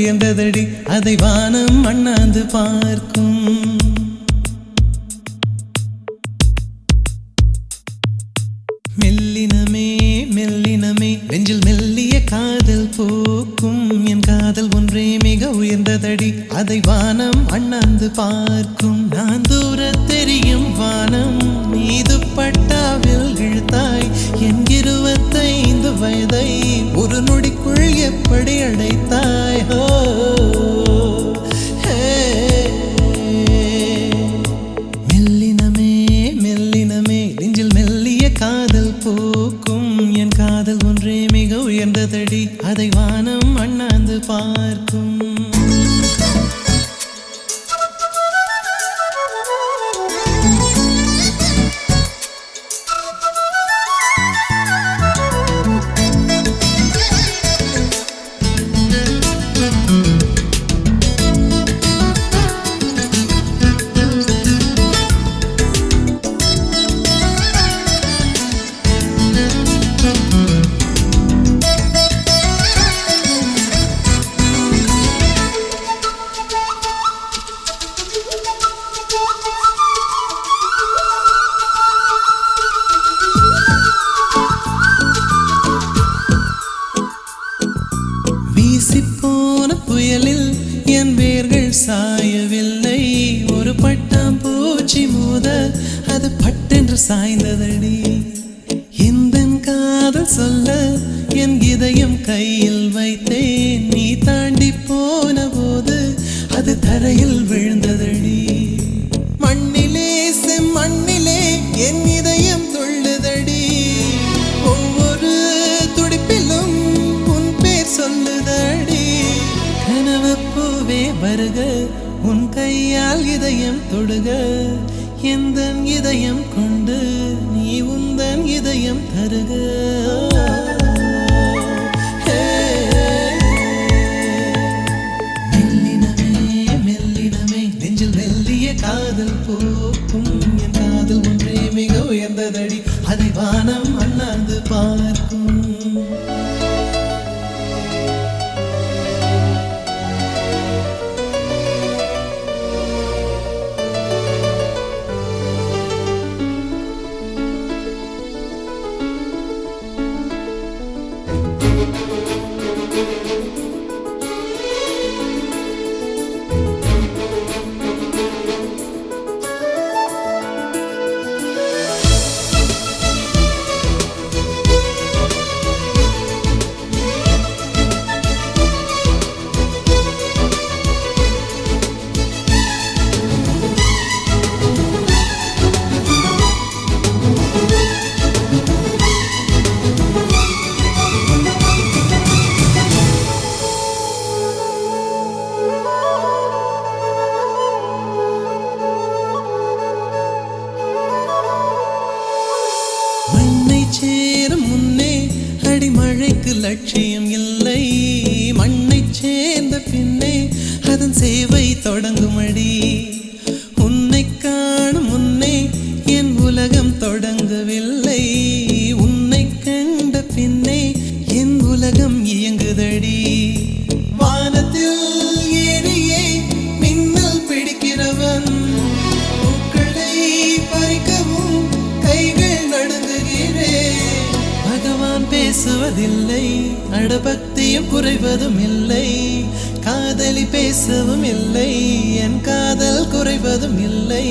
உயர்ந்ததடி அதை வானம் அண்ணாந்து பார்க்கும். மெல்லினமே மெல்லினமே நெஞ்சில் மெல்லிய காதல் பூக்கும். என் காதல் ஒன்றே மிக உயர்ந்ததடி அதை வானம் அண்ணாந்து பார்க்கும். நான் தூர தெரியும் வானம் மீது பட்டாவில் இழுத்தாய். என் 25 வயதை ஒரு நொடிக்குள் எப்படி அடைத்தாய்? மெல்லினமே மெல்லினமே நெஞ்சில் மெல்லிய காதல் பூக்கும். என் காதல் ஒன்றே மிக உயர்ந்ததடி அதை வானம் அண்ணாந்து பார்க்கும். வீசிப்போன புயலில் என் வேர்கள் சாயவில்லை. ஒரு பட்டாம்பூச்சி மோத அது பட்டென்று சாய்ந்ததடி. இந்த காதல் சொல்ல என் இதயம் கையில் வைத்தேன். நீ தாண்டி போன போது அது தரையில் விழுந்ததடி. மண்ணிலே செம்மண்ணிலே என் இதயம் துள்ளுதடி. ஒவ்வொரு துடிப்பிலும் உன் பேர் சொல்லுதடி. கனவு பூவே வருக உன் கையால் இதயம் தொடுக. எந்தன் இதயம் கொண்டு நீ உந்தன் இதயம் தருக. மெல்லினமே மெல்லினமே நெஞ்சில் மெல்லிய காதல் பூக்கும். என் காதல் ஒன்றே மிக உயர்ந்ததடி அதை வானம் அண்ணாந்து பார்க்கும். சேரும் முன்னே அடிமழைக்கு லட்சியம் இல்லை. மண்ணை சேர்ந்த பின்னே அதன் சேவை தொடங்குமடி. உன்னை காணும் முன்னே என் உலகம் தொடங்கவில்லை. உன்னை கண்ட பின்னே என் உலகம் இயங்குதடி. வானத்தில் ஏறியே மின்னல் பிடிக்கிறவன் பூக்களை பறிக்கவும் கைகள் நடுங்குகிறேன். பகவான் பேசுவதில்லை அடபக்தியும் குறைவதும் இல்லை. காதலி பேசவும் இல்லை என் காதல் குறைவதும் இல்லை.